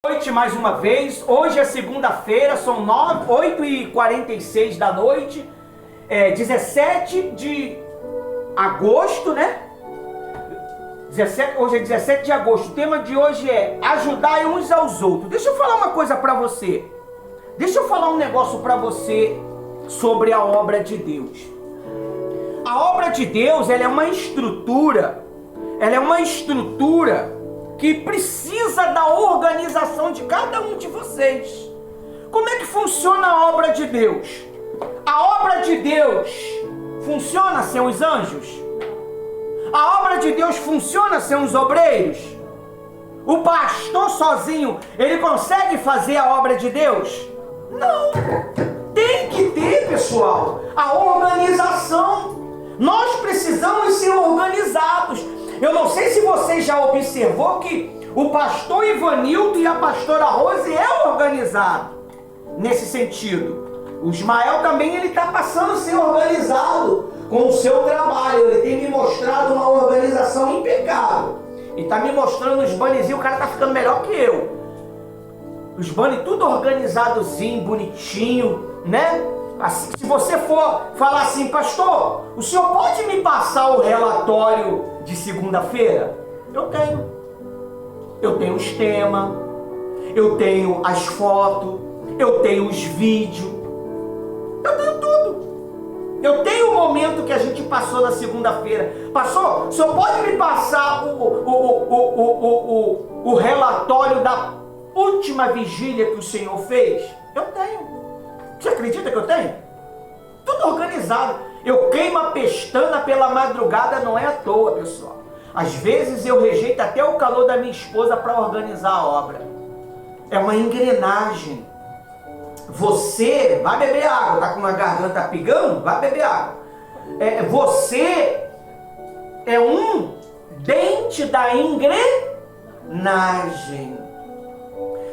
Noite mais uma vez. Hoje é segunda-feira, são 8h46 da noite, 17 de agosto, né? Hoje é 17 de agosto. O tema de hoje é ajudar uns aos outros. Deixa eu falar uma coisa pra você. Deixa eu falar um negócio pra você sobre a obra de Deus. A obra de Deus, ela é uma estrutura. Ela é uma estrutura que precisa da organização de cada um de vocês. Como é que funciona a obra de Deus? A obra de Deus funciona sem os anjos? A obra de Deus funciona sem os obreiros? O pastor sozinho, ele consegue fazer a obra de Deus? Não. Tem que ter, pessoal, a organização. Nós precisamos ser organizados. Eu não sei se você já observou que o pastor Ivanildo e a pastora Rose é organizado nesse sentido. O Ismael também, ele está passando a ser organizado com o seu trabalho. Ele tem me mostrado uma organização impecável. E está me mostrando os bannerzinhos, o cara está ficando melhor que eu. Os banners tudo organizadozinho, bonitinho, né? Assim, se você for falar assim, pastor, o senhor pode me passar o relatório de segunda-feira? Eu tenho. Eu tenho os temas, eu tenho as fotos, eu tenho os vídeos, eu tenho tudo. Eu tenho o momento que a gente passou na segunda-feira. Pastor, o senhor pode me passar o relatório da última vigília que o senhor fez? Eu tenho. Você acredita que eu tenho? Tudo organizado. Eu queimo a pestana pela madrugada, não é à toa, pessoal. Às vezes eu rejeito até o calor da minha esposa para organizar a obra. É uma engrenagem. Você vai beber água, tá com a garganta pigando? Vai beber água. Você é um dente da engrenagem.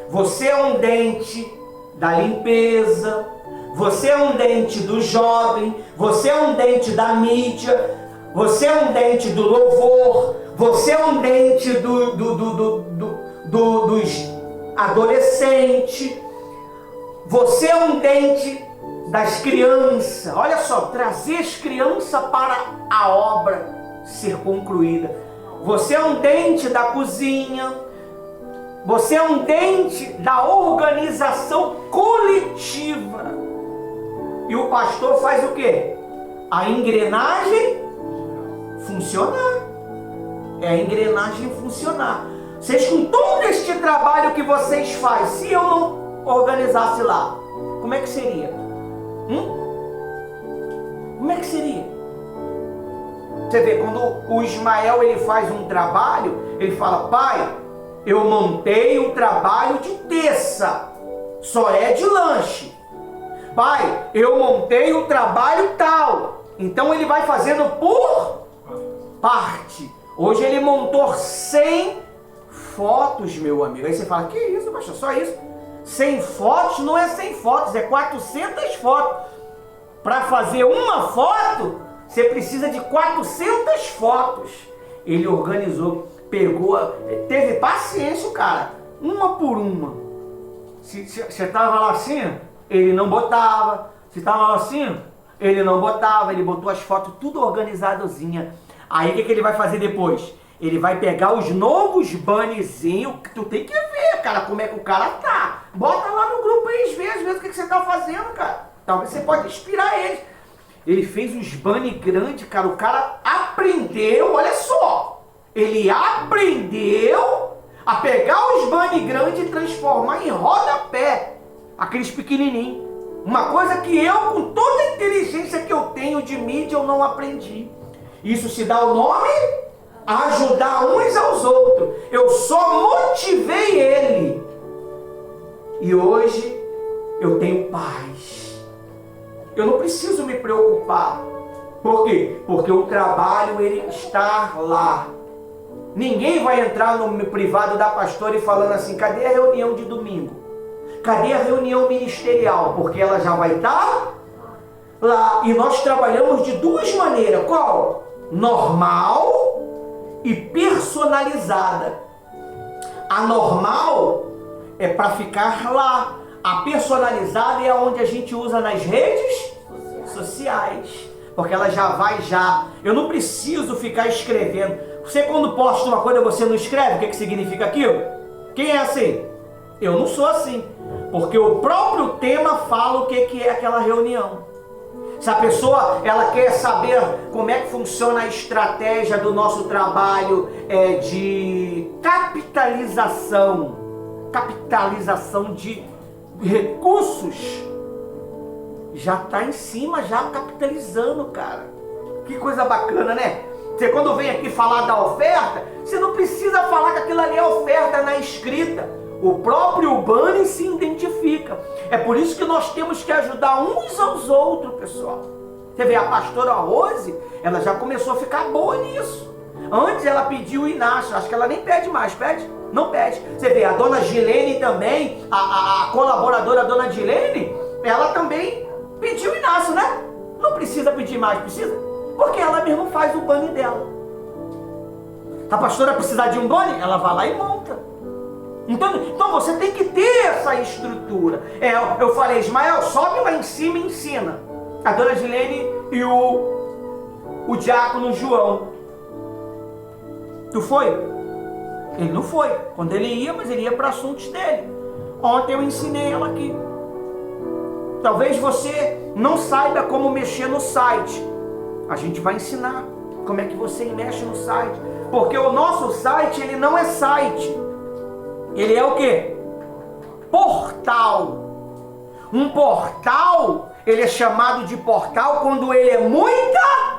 Você é um dente da limpeza. Você é um dente do jovem, você é um dente da mídia, você é um dente do louvor, você é um dente dos adolescentes, você é um dente das crianças. Olha só, trazer as crianças para a obra ser concluída. Você é um dente da cozinha, você é um dente da organização coletiva. E o pastor faz o quê? A engrenagem funcionar. É a engrenagem funcionar. Vocês, com todo este trabalho que vocês fazem, se eu não organizasse lá, como é que seria? Como é que seria? Você vê, quando o Ismael ele faz um trabalho, ele fala, pai, eu montei o trabalho de terça, só é de lanche. Pai, eu montei o trabalho tal. Então ele vai fazendo por parte. Hoje ele montou 100 fotos, meu amigo. Aí você fala, que isso, pastor, só isso? 100 fotos não é 100 fotos, é 400 fotos. Para fazer uma foto, você precisa de 400 fotos. Ele organizou, pegou, teve paciência o cara, uma por uma. Se você estava lá assim, ele não botava. Se estava lá assim, ele não botava. Ele botou as fotos tudo organizadozinha. Aí o que ele vai fazer depois? Ele vai pegar os novos bannerzinhos. Tu tem que ver, cara, como é que o cara tá. Bota lá no grupo aí, às vezes o que você tá fazendo, cara. Talvez você pode inspirar ele. Ele fez uns banners grandes, cara. O cara aprendeu, olha só. Ele aprendeu a pegar os banners grandes e transformar em rodapé. Aqueles pequenininhos. Uma coisa que eu, com toda a inteligência que eu tenho de mídia, eu não aprendi. Isso se dá o nome ajudar uns aos outros. Eu só motivei ele. E hoje eu tenho paz. Eu não preciso me preocupar. Por quê? Porque o trabalho ele está lá. Ninguém vai entrar no privado da pastora e falando assim, cadê a reunião de domingo? Cadê a reunião ministerial? Porque ela já vai estar lá. E nós trabalhamos de duas maneiras. Qual? Normal e personalizada. A normal é para ficar lá. A personalizada é onde a gente usa nas redes sociais. Porque ela já vai já. Eu não preciso ficar escrevendo. Você quando posta uma coisa, você não escreve? O que significa aquilo? Quem é assim? Eu não sou assim. Porque o próprio tema fala o que é aquela reunião. Se a pessoa ela quer saber como é que funciona a estratégia do nosso trabalho de capitalização de recursos, já está em cima, já capitalizando, cara. Que coisa bacana, né? Você quando vem aqui falar da oferta, você não precisa falar que aquilo ali é oferta na escrita. O próprio banner se identifica. É por isso que nós temos que ajudar uns aos outros, pessoal. Você vê, a pastora Rose, ela já começou a ficar boa nisso. Antes ela pediu o Inácio, acho que ela nem pede mais, pede? Não pede. Você vê, a dona Gilene também, a colaboradora, a dona Gilene, ela também pediu o Inácio, né? Não precisa pedir mais, precisa? Porque ela mesma faz o banner dela. A pastora precisar de um banner, ela vai lá e monta. Então você tem que ter essa estrutura. Eu falei, Ismael, sobe lá em cima e ensina. A dona Gilene e o diácono João. Tu foi? Ele não foi. Quando ele ia, mas ele ia para assuntos dele. Ontem eu ensinei ela aqui. Talvez você não saiba como mexer no site. A gente vai ensinar como é que você mexe no site. Porque o nosso site, ele não é site. Ele é o quê? Portal. Um portal, ele é chamado de portal quando ele é muita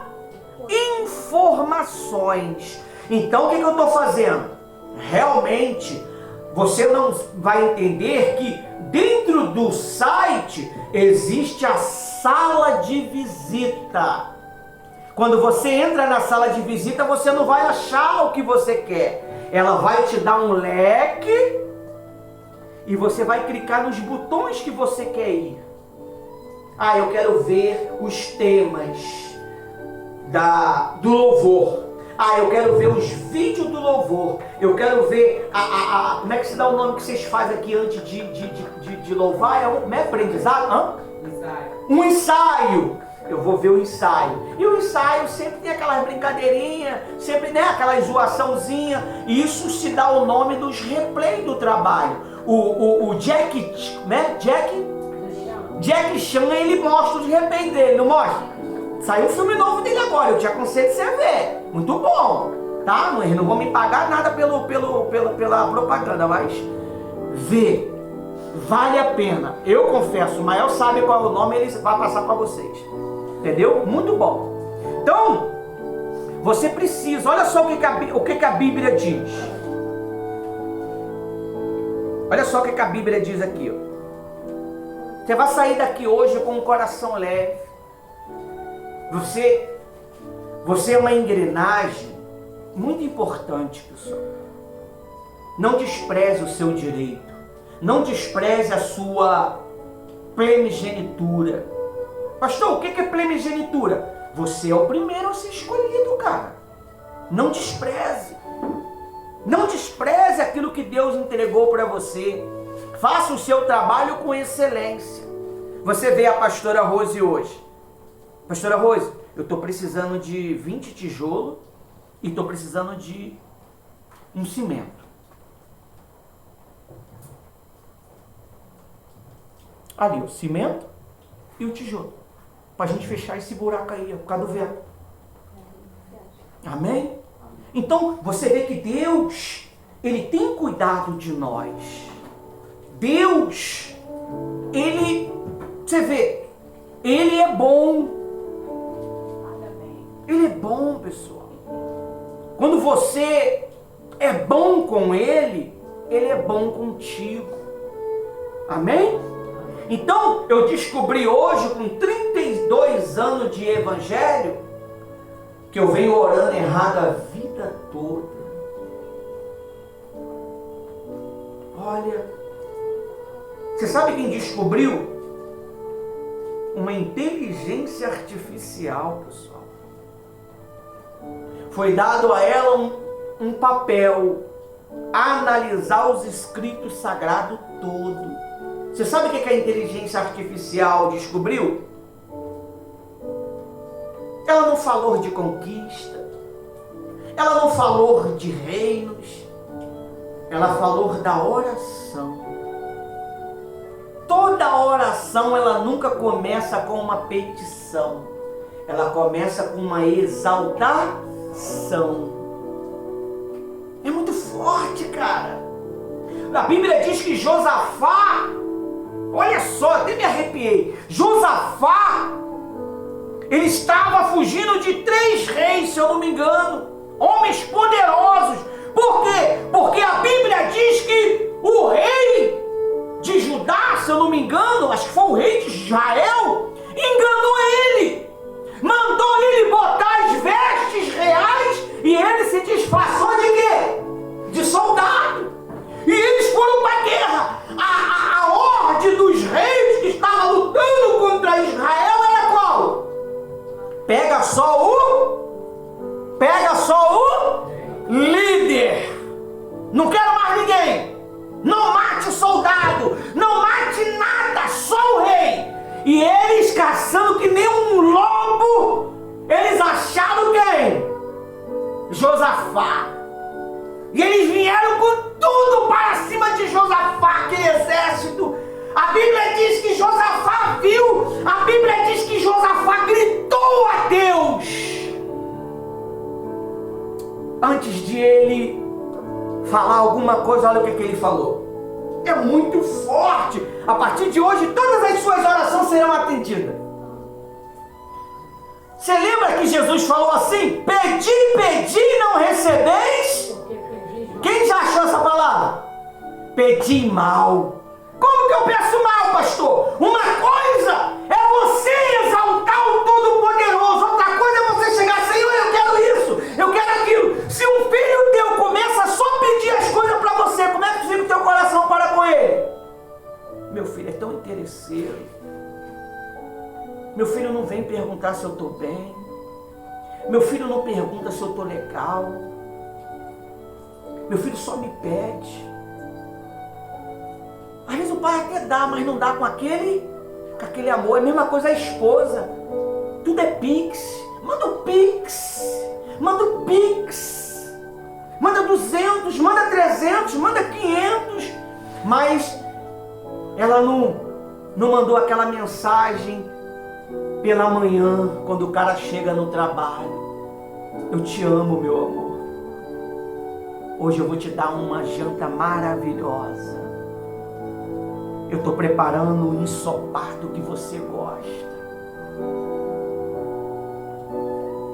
informações. Então o que eu estou fazendo? Realmente, você não vai entender que dentro do site existe a sala de visita. Quando você entra na sala de visita, você não vai achar o que você quer. Ela vai te dar um leque e você vai clicar nos botões que você quer ir. Ah, eu quero ver os temas do louvor. Ah, eu quero ver os vídeos do louvor. Eu quero ver como é que se dá o nome que vocês fazem aqui antes de louvar? É aprendizado? Hã? Um ensaio. Eu vou ver o ensaio. E o ensaio sempre tem aquelas brincadeirinhas, sempre aquela zoaçãozinha. E isso se dá o nome dos replays do trabalho. O Jack Chan, ele mostra os replays dele, não mostra? Saiu um filme novo dele agora, eu te aconselho você ver. Muito bom, tá? Eles não vão me pagar nada pela propaganda, mas vê. Vale a pena. Eu confesso, o Mael sabe qual é o nome, ele vai passar para vocês. Entendeu? Muito bom. Então, você precisa, olha só o que a Bíblia diz. Olha só o que a Bíblia diz aqui. Ó. Você vai sair daqui hoje com um coração leve. Você é uma engrenagem muito importante, pessoal. Não despreze o seu direito. Não despreze a sua primogenitura. Pastor, o que é primogenitura? Você é o primeiro a ser escolhido, cara. Não despreze. Não despreze aquilo que Deus entregou para você. Faça o seu trabalho com excelência. Você vê a pastora Rose hoje. Pastora Rose, eu estou precisando de 20 tijolos e estou precisando de um cimento. Ali, o cimento e o tijolo. Para a gente fechar esse buraco aí, por causa do vento. Amém? Então, você vê que Deus, Ele tem cuidado de nós. Deus, você vê, Ele é bom. Ele é bom, pessoal. Quando você é bom com Ele, Ele é bom contigo. Amém? Então, eu descobri hoje, com 32 anos de evangelho, que eu venho orando errado a vida toda. Olha, você sabe quem descobriu? Uma inteligência artificial, pessoal. Foi dado a ela um papel analisar os escritos sagrados todo. Você sabe o que a inteligência artificial descobriu? Ela não falou de conquista, ela não falou de reinos, ela falou da oração. Toda oração, ela nunca começa com uma petição, ela começa com uma exaltação. É muito forte, cara. A Bíblia diz que Josafá, olha só, até me arrepiei. Josafá, ele estava fugindo de 3 reis, se eu não me engano, homens poderosos. Por quê? Porque a Bíblia diz que o rei de Judá, se eu não me engano, acho que foi o rei de Israel, enganou ele, mandou ele botar as vestes reais e ele se disfarçou de quê? De soldado. E eles foram para a guerra. A ordem dos reis que estavam lutando contra Israel era qual? Pega só o líder. Não quero mais ninguém. Não mate o soldado. Não mate nada. Só o rei. E eles caçando que nem um lobo. Eles acharam quem? Josafá. E eles vieram com tudo para cima de Josafá, aquele exército. A Bíblia diz que Josafá viu. A Bíblia diz que Josafá gritou a Deus. Antes de ele falar alguma coisa, olha o que ele falou. É muito forte. A partir de hoje, todas as suas orações serão atendidas. Você lembra que Jesus falou assim? Pedi, pedi e não recebeis? Quem já achou essa palavra? Pedi mal. Como que eu peço mal, pastor? Uma coisa é você exaltar o Todo-Poderoso. Outra coisa é você chegar, Senhor, eu quero isso, eu quero aquilo. Se um filho teu começa a só pedir as coisas para você, como é que fica o teu coração para com ele? Meu filho é tão interesseiro. Meu filho não vem perguntar se eu estou bem. Meu filho não pergunta se eu estou legal. Meu filho só me pede. Às vezes o pai até dá, mas não dá com aquele amor. É a mesma coisa a esposa. Tudo é pix. Manda o pix. Manda o pix. Manda 200, manda 300, manda 500. Mas ela não mandou aquela mensagem pela manhã, quando o cara chega no trabalho. Eu te amo, meu amor. Hoje eu vou te dar uma janta maravilhosa. Eu estou preparando um ensopado que você gosta.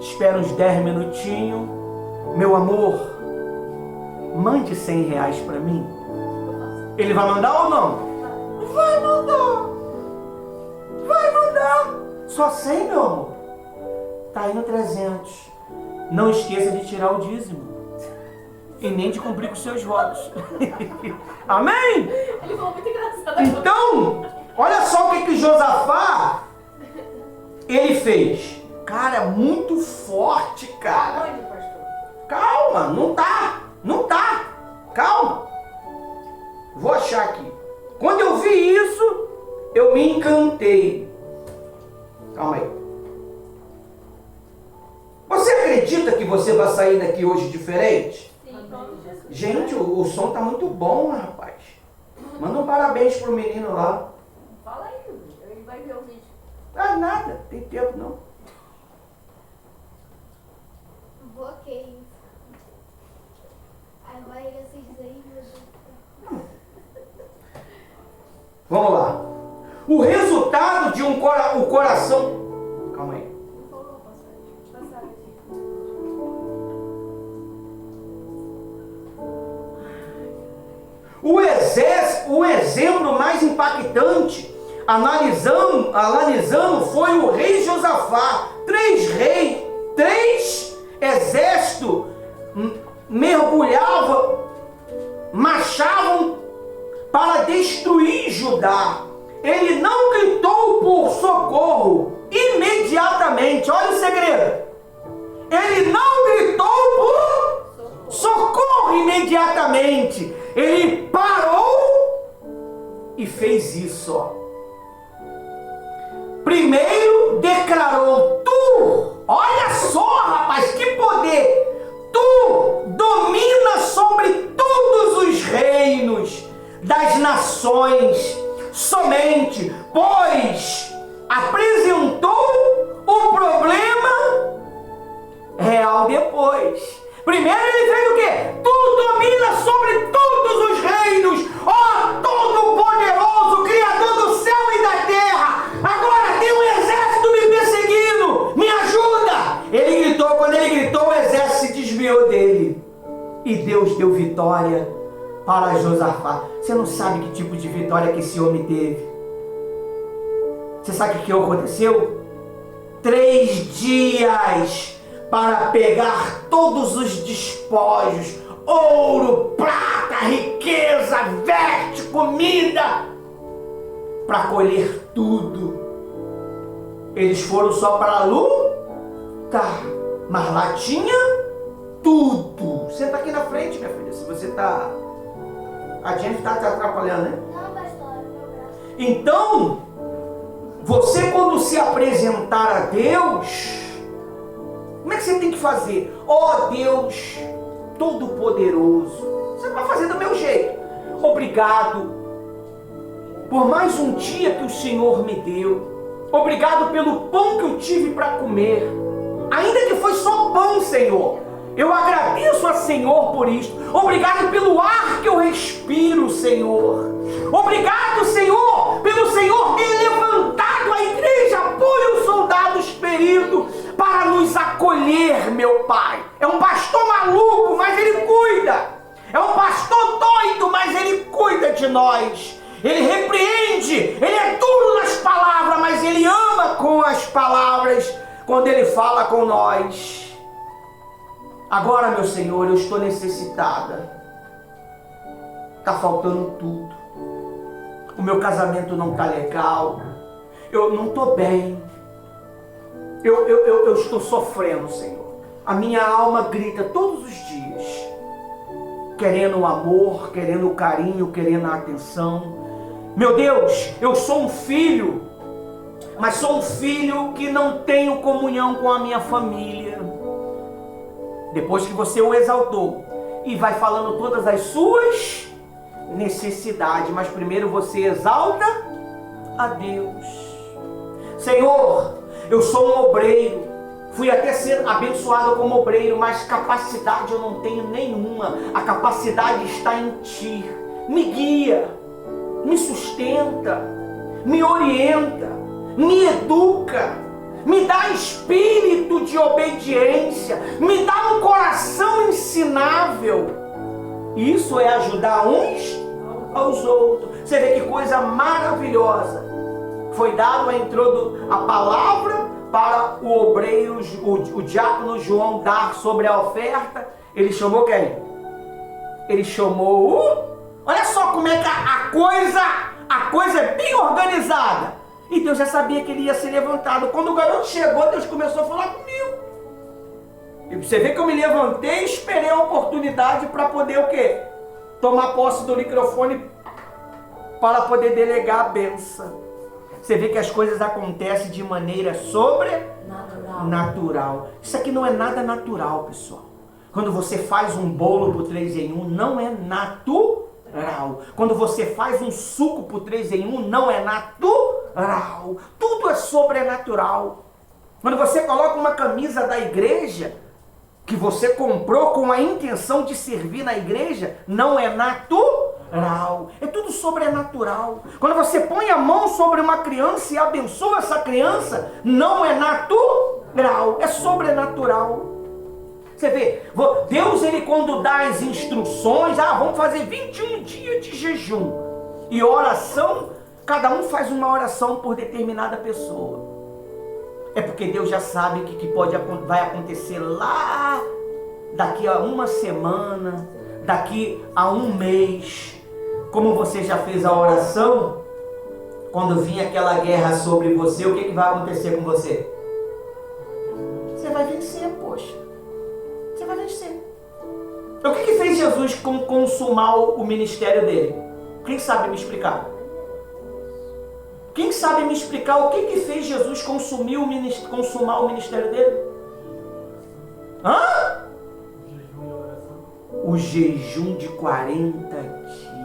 Espera uns 10 minutinhos. Meu amor, mande 100 reais para mim. Ele vai mandar ou não? Vai mandar. Vai mandar. Só 100, meu amor. Tá indo 300. Não esqueça de tirar o dízimo. E nem de cumprir com seus votos. Amém? Ele falou muito engraçado. Então, olha só o que Josafá ele fez. Cara, muito forte, cara. Aonde, pastor? Calma, não tá. Calma. Vou achar aqui. Quando eu vi isso, eu me encantei. Calma aí. Você acredita que você vai sair daqui hoje diferente? Gente, o som tá muito bom, rapaz. Manda um parabéns pro menino lá. Fala aí, ele vai ver o vídeo. Ah, nada, tem tempo não. Ok. Agora vocês aí, meu Deus. Vamos lá. O resultado de o coração... Calma aí. O exemplo mais impactante, analisando, foi o rei Josafá. 3 exércitos mergulhavam, marchavam para destruir Judá. Ele não gritou por socorro imediatamente. Olha o segredo. Ele não gritou por Socorro imediatamente. Ele parou e fez isso, ó. Primeiro declarou: tu, olha só, rapaz, que poder! Tu domina sobre todos os reinos das nações, somente, pois apresentou o problema real depois. Primeiro ele fez o quê? Tu domina sobre todos os reinos, ó Todo-Poderoso, Criador do céu e da terra. Agora tem um exército me perseguindo, me ajuda! Ele gritou, quando ele gritou, o exército se desviou dele. E Deus deu vitória para Josafá. Você não sabe que tipo de vitória que esse homem teve. Você sabe o que aconteceu? 3 dias para pegar todos os despojos, ouro, prata, riqueza, veste, comida, para colher tudo. Eles foram só para lutar, mas lá tinha tudo. Senta aqui na frente, minha filha, se você está... A gente está te atrapalhando, né? Não, pastor, meu braço. Então, você quando se apresentar a Deus, como é que você tem que fazer? Ó Deus Todo-Poderoso, você vai fazer do meu jeito. Obrigado por mais um dia que o Senhor me deu. Obrigado pelo pão que eu tive para comer. Ainda que foi só pão, Senhor. Eu agradeço a Senhor por isto. Obrigado pelo ar que eu respiro, Senhor. Obrigado, Senhor, pelo Senhor ter levantado a igreja, apoio os soldados feridos para nos acolher, meu Pai. É um pastor maluco, mas ele cuida. É um pastor doido, mas ele cuida de nós. Ele repreende, ele é duro nas palavras, mas ele ama com as palavras quando ele fala com nós. Agora, meu Senhor, eu estou necessitada. Está faltando tudo. O meu casamento não está legal. Eu não estou bem. Eu estou sofrendo, Senhor. A minha alma grita todos os dias, querendo o amor, querendo o carinho, querendo a atenção. Meu Deus, eu sou um filho, mas sou um filho que não tenho comunhão com a minha família. Depois que você o exaltou e vai falando todas as suas necessidades, mas primeiro você exalta a Deus. Senhor, eu sou um obreiro, fui até ser abençoado como obreiro, mas capacidade eu não tenho nenhuma. A capacidade está em Ti. Me guia, me sustenta, me orienta, me educa. Me dá espírito de obediência, me dá um coração ensinável. Isso é ajudar uns aos outros. Você vê que coisa maravilhosa. Foi dado a palavra para o obreiro, o diácono João dar sobre a oferta. Ele chamou quem? Ele chamou o... Olha só como é que a coisa é bem organizada. E Deus já sabia que ele ia ser levantado. Quando o garoto chegou, Deus começou a falar comigo. E você vê que eu me levantei e esperei a oportunidade para poder o quê? Tomar posse do microfone para poder delegar a bênção. Você vê que as coisas acontecem de maneira sobrenatural. Isso aqui não é nada natural, pessoal. Quando você faz um bolo por 3 em 1, não é natural. Quando você faz um suco por 3 em 1, não é natural. Tudo é sobrenatural. Quando você coloca uma camisa da igreja que você comprou com a intenção de servir na igreja, não é natural. É tudo sobrenatural. Quando você põe a mão sobre uma criança e abençoa essa criança, não é natural, é sobrenatural. Você vê, Deus, ele quando dá as instruções, vamos fazer 21 dias de jejum e oração, cada um faz uma oração por determinada pessoa. É porque Deus já sabe que vai acontecer lá, daqui a uma semana, daqui a um mês. Como você já fez a oração, quando vir aquela guerra sobre você, o que vai acontecer com você? Você vai vencer, poxa. Você vai vencer. O que fez Jesus consumar o ministério dele? Quem sabe me explicar? Quem sabe me explicar o que fez Jesus consumar o ministério dele? Hã? O jejum de 40 dias.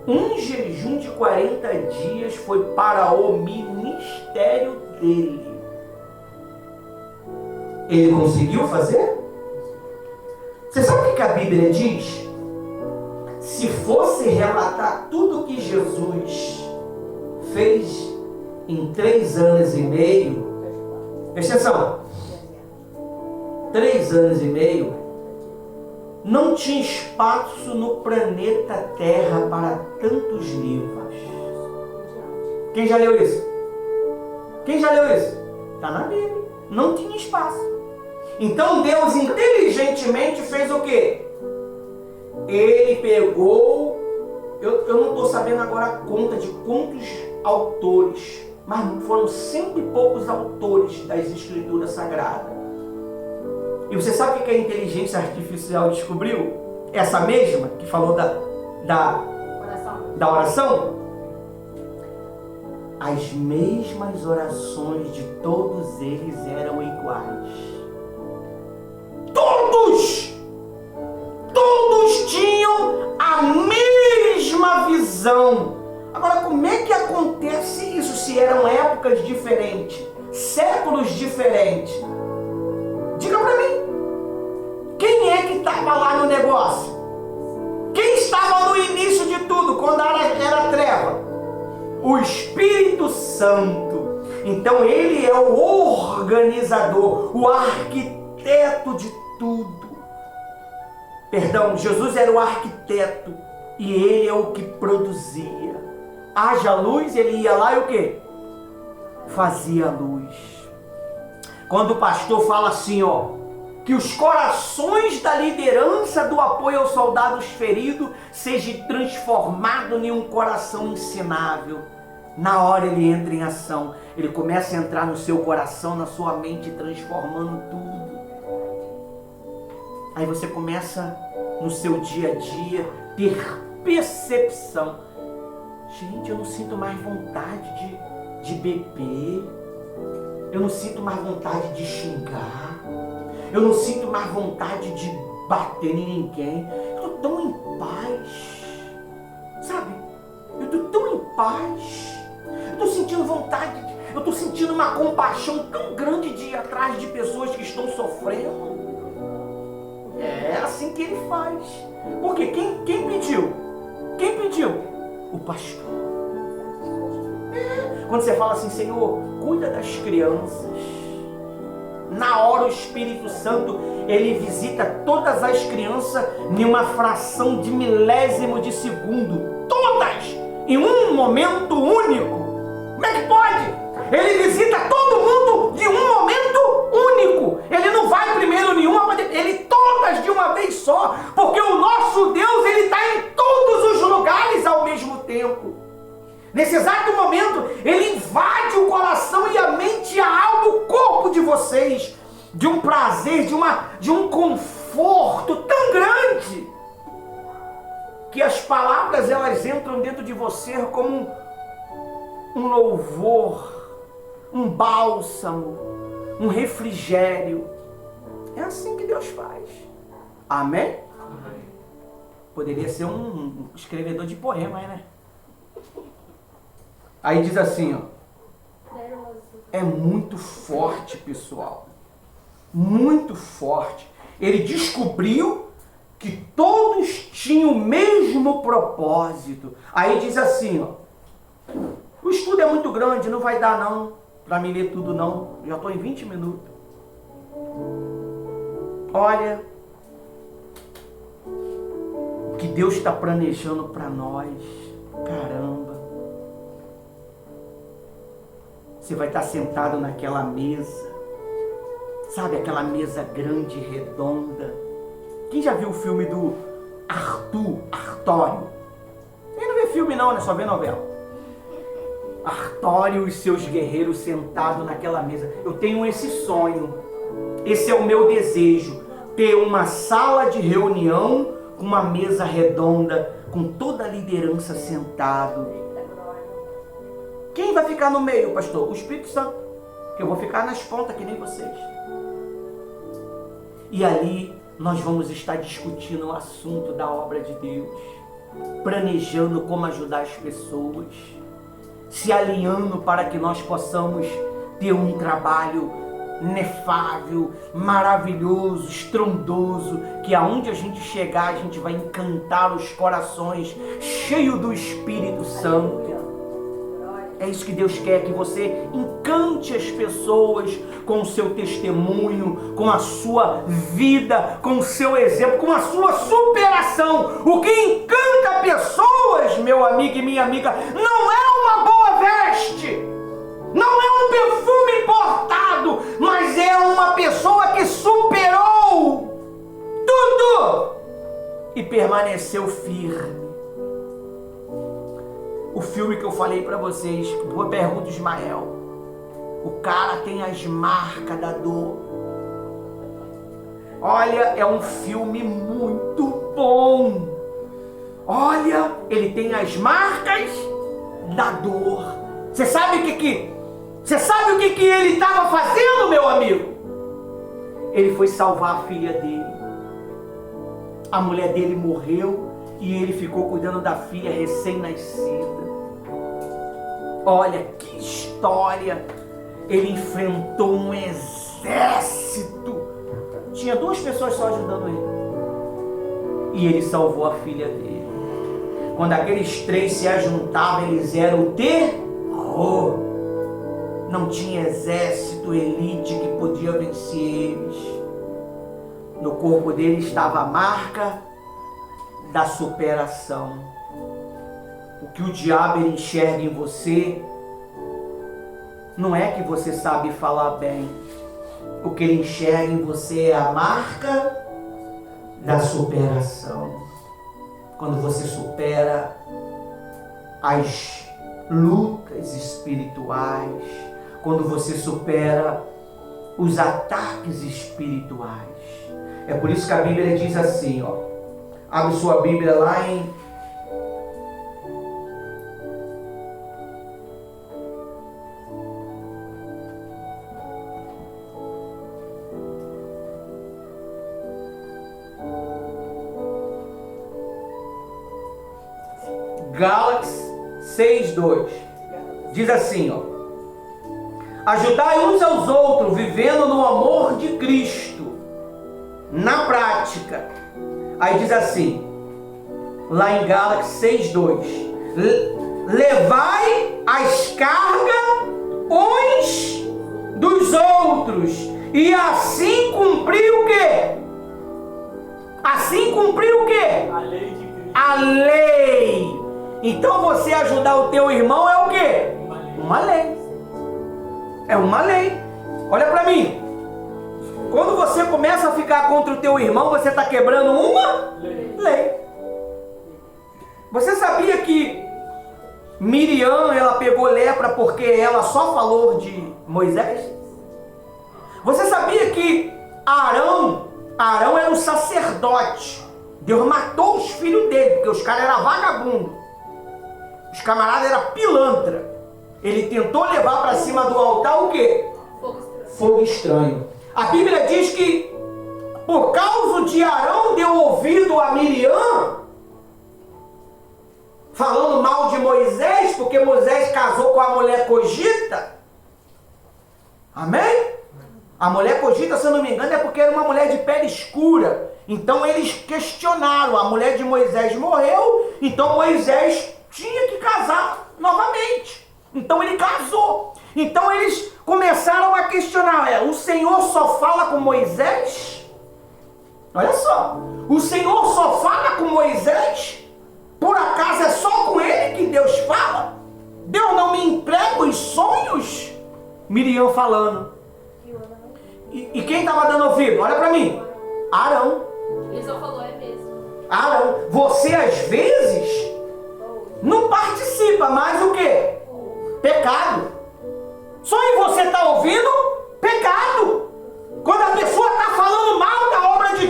Um jejum de 40 dias foi para o ministério dele. Ele conseguiu fazer? Você sabe o que a Bíblia diz? Se fosse relatar tudo que Jesus fez em 3 anos e meio, presta atenção, 3 anos e meio, não tinha espaço no planeta Terra para tantos livros. Quem já leu isso? Quem já leu isso? Está na Bíblia. Não tinha espaço. Então Deus inteligentemente fez o quê? Ele pegou, eu não estou sabendo agora a conta de quantos autores, mas foram 100 e poucos autores das Escrituras Sagradas. E você sabe o que a inteligência artificial descobriu? Essa mesma que falou da oração? As mesmas orações de todos eles eram iguais. Todos! Todos tinham a mesma visão. Agora, como é que acontece isso se eram épocas diferentes, séculos diferentes? Diga para mim, quem é que estava lá no negócio? Quem estava no início de tudo, quando era treva? O Espírito Santo. Então ele é o organizador, o arquiteto de tudo. Perdão, Jesus era o arquiteto e ele é o que produzia. Haja luz, ele ia lá e o quê? Fazia luz. Quando o pastor fala assim, que os corações da liderança do apoio aos soldados feridos sejam transformados em um coração ensinável. Na hora ele entra em ação, ele começa a entrar no seu coração, na sua mente, transformando tudo. Aí você começa no seu dia a dia ter percepção. Gente, eu não sinto mais vontade de beber. Eu não sinto mais vontade de xingar. Eu não sinto mais vontade de bater em ninguém. Eu estou tão em paz. Sabe? Eu estou tão em paz. Eu estou sentindo vontade. Eu estou sentindo uma compaixão tão grande de ir atrás de pessoas que estão sofrendo. É assim que ele faz. Porque quem pediu? Quem pediu? O pastor. Quando você fala assim, Senhor, cuida das crianças. Na hora o Espírito Santo, ele visita todas as crianças em uma fração de milésimo de segundo. Todas! Em um momento único. Como é que pode? Ele visita todo mundo de um momento único. Ele não vai primeiro nenhuma, ele todas de uma vez só. Porque o nosso Deus, ele está em todos os lugares ao mesmo tempo. Nesse exato momento, ele invade o coração e a mente e a alma, o corpo de vocês, de um prazer, de um conforto tão grande, que as palavras elas entram dentro de você como um louvor, um bálsamo, um refrigério. É assim que Deus faz. Amém? Amém. Poderia ser um escrevedor de poema, né? Aí diz assim, é muito forte, pessoal. Muito forte. Ele descobriu que todos tinham o mesmo propósito. Aí diz assim, o estudo é muito grande, não vai dar não, para mim ler tudo não. Já estou em 20 minutos. Olha, o que Deus está planejando para nós. Caramba. Você vai estar sentado naquela mesa, sabe, aquela mesa grande, redonda. Quem já viu o filme do Artório? Quem não vê filme não, né? Só vê novela. Artório e seus guerreiros sentados naquela mesa. Eu tenho esse sonho, esse é o meu desejo. ter uma sala de reunião com uma mesa redonda, com toda a liderança sentado. Quem vai ficar no meio, pastor? O Espírito Santo. Que eu vou ficar nas pontas que nem vocês. E ali nós vamos estar discutindo o assunto da obra de Deus, planejando como ajudar as pessoas, se alinhando para que nós possamos ter um trabalho inefável, maravilhoso, estrondoso, que aonde a gente chegar a gente vai encantar os corações, cheio do Espírito Santo. É isso que Deus quer, que você encante as pessoas com o seu testemunho, com a sua vida, com o seu exemplo, com a sua superação. O que encanta pessoas, meu amigo e minha amiga, não é uma boa veste, não é um perfume importado, mas é uma pessoa que superou tudo e permaneceu firme. O filme que eu falei para vocês, boa pergunta, Ismael. O cara tem as marcas da dor. Olha, é um filme muito bom. Olha, ele tem as marcas da dor. Você sabe o que ele estava fazendo, meu amigo? Ele foi salvar a filha dele. A mulher dele morreu e ele ficou cuidando da filha recém-nascida. Olha que história! Ele enfrentou um exército. Tinha 2 pessoas só ajudando ele. E ele salvou a filha dele. Quando aqueles 3 se ajuntavam, eles eram o terror. Não tinha exército, elite que podia vencer eles. No corpo dele estava a marca da superação. O que o diabo ele enxerga em você não é que você sabe falar bem. O que ele enxerga em você é a marca da superação. Quando você supera as lutas espirituais, quando você supera os ataques espirituais. É por isso que a Bíblia diz assim, ó. Abre sua Bíblia lá em Gálatas 6:2. Diz assim, ó. Ajudai uns aos outros, vivendo no amor de Cristo. Na prática. Aí diz assim, lá em Gálatas 6:2. Levai as cargas uns dos outros. E assim cumprir o quê? Assim cumprir o quê? A lei de Cristo. A lei. Então você ajudar o teu irmão é o quê? Uma lei. É uma lei. Olha para mim. Quando você começa a ficar contra o teu irmão, você está quebrando uma lei. Você sabia que Miriam, ela pegou lepra porque ela só falou de Moisés? Você sabia que Arão era um sacerdote. Deus matou os filhos dele, porque os caras eram vagabundos. Os camaradas eram pilantra. Ele tentou levar para cima do altar o quê? Fogo estranho. A Bíblia diz que por causa de Arão deu ouvido a Miriam falando mal de Moisés, porque Moisés casou com a mulher cogita. Amém? A mulher cogita, se eu não me engano, é porque era uma mulher de pele escura. Então eles questionaram. A mulher de Moisés morreu, então Moisés tinha que casar novamente. Então ele casou. Então eles começaram a questionar. O Senhor só fala com Moisés? Olha só. O Senhor só fala com Moisés? Por acaso é só com ele que Deus fala? Deus não me emprega os sonhos? Miriam falando. E quem estava dando ouvido? Olha para mim. Arão. Ele só falou, é mesmo. Arão. Você às vezes não participa, mas o quê? Pecado. Só em você estar ouvindo, pecado. Quando a pessoa está falando mal da obra de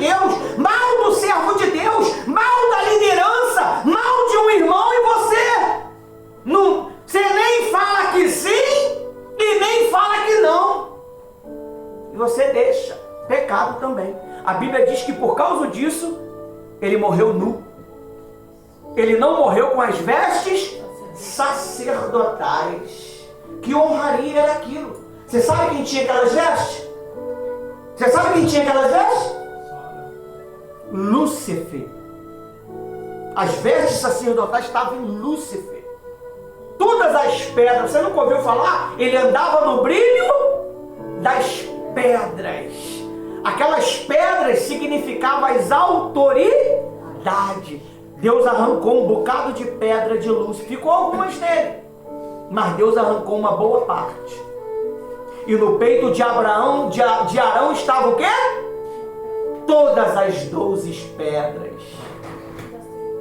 disso, ele morreu nu. Ele não morreu com as vestes sacerdotais. Que honraria era aquilo? Você sabe quem tinha aquelas vestes? Você sabe quem tinha aquelas vestes? Lúcifer. As vestes sacerdotais estavam em Lúcifer. Todas as pedras, você nunca ouviu falar? Ele andava no brilho das pedras. Aquelas pedras significavam as autoridades. Deus arrancou um bocado de pedra de Lúcifer. Ficou algumas dele, mas Deus arrancou uma boa parte. E no peito de Arão estava o quê? Todas as 12 pedras.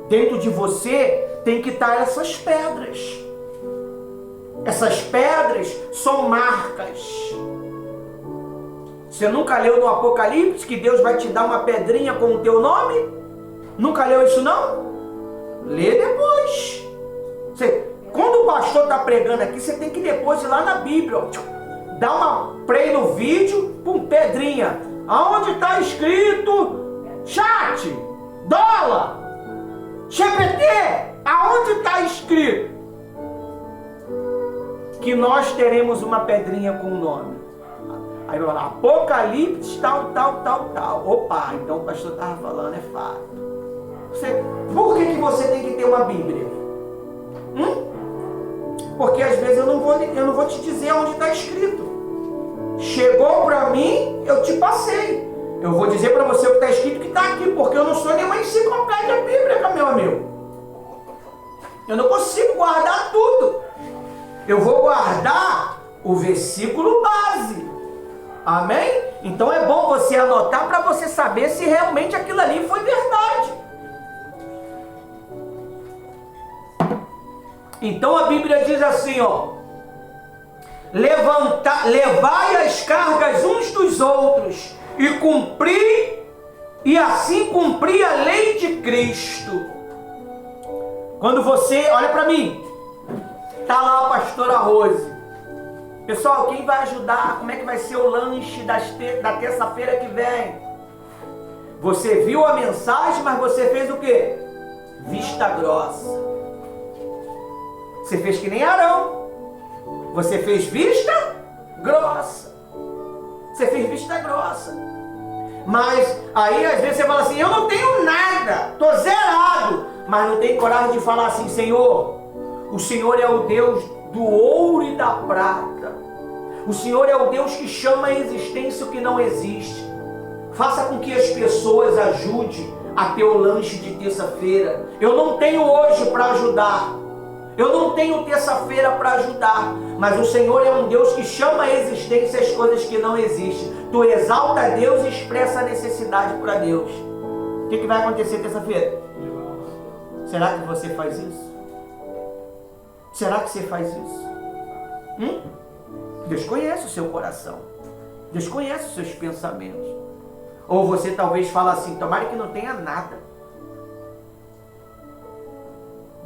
Dentro de você tem que estar essas pedras. Essas pedras são marcas. Você nunca leu no Apocalipse que Deus vai te dar uma pedrinha com o teu nome? Nunca leu isso não? Lê depois. Quando o pastor está pregando aqui, você tem que depois ir lá na Bíblia, ó, dá uma play no vídeo, pedrinha. Aonde está escrito chat, dólar, GPT? Aonde está escrito que nós teremos uma pedrinha com o nome? Aí vai lá, Apocalipse, tal. Opa, então o pastor estava falando, é fato. Por que você tem que ter uma Bíblia? Porque às vezes eu não vou te dizer onde está escrito. Chegou para mim, eu te passei. Eu vou dizer para você o que está escrito que está aqui, porque eu não sou nenhuma enciclopédia bíblica, meu amigo. Eu não consigo guardar tudo. Eu vou guardar o versículo base. Amém? Então é bom você anotar para você saber se realmente aquilo ali foi verdade. Então a Bíblia diz assim, ó: levai as cargas uns dos outros e assim cumprir a lei de Cristo. Quando você, olha para mim, tá lá a pastora Rose. Pessoal, quem vai ajudar? Como é que vai ser o lanche da terça-feira que vem? Você viu a mensagem, mas você fez o quê? Vista grossa. Você fez que nem Arão. Você fez vista grossa. Você fez vista grossa. Mas aí às vezes você fala assim, eu não tenho nada, estou zerado. Mas não tem coragem de falar assim, Senhor, o Senhor é o Deus do ouro e da prata. O Senhor é o Deus que chama a existência o que não existe. Faça com que as pessoas ajudem a ter o lanche de terça-feira. Eu não tenho hoje para ajudar. Eu não tenho terça-feira para ajudar, mas o Senhor é um Deus que chama a existência as coisas que não existem. Tu exalta a Deus e expressa a necessidade para Deus. O que vai acontecer terça-feira? Será que você faz isso? Será que você faz isso? Deus conhece o seu coração. Deus conhece os seus pensamentos. Ou você talvez fala assim, tomara que não tenha nada.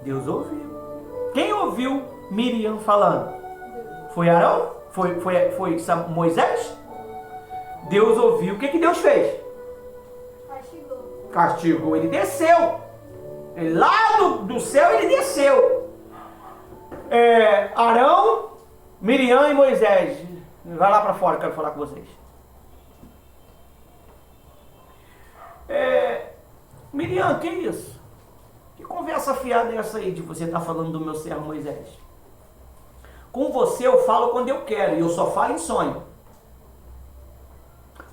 Deus ouviu. Quem ouviu Miriam falando? Foi Arão? Foi Moisés? Deus ouviu. O que Deus fez? Castigou. Ele desceu. Lá do céu ele desceu. Arão, Miriam e Moisés. Vai lá para fora, quero falar com vocês. Miriam, que isso? Que conversa fiada é essa aí de você estar falando do meu servo Moisés? Com você eu falo quando eu quero e eu só falo em sonho.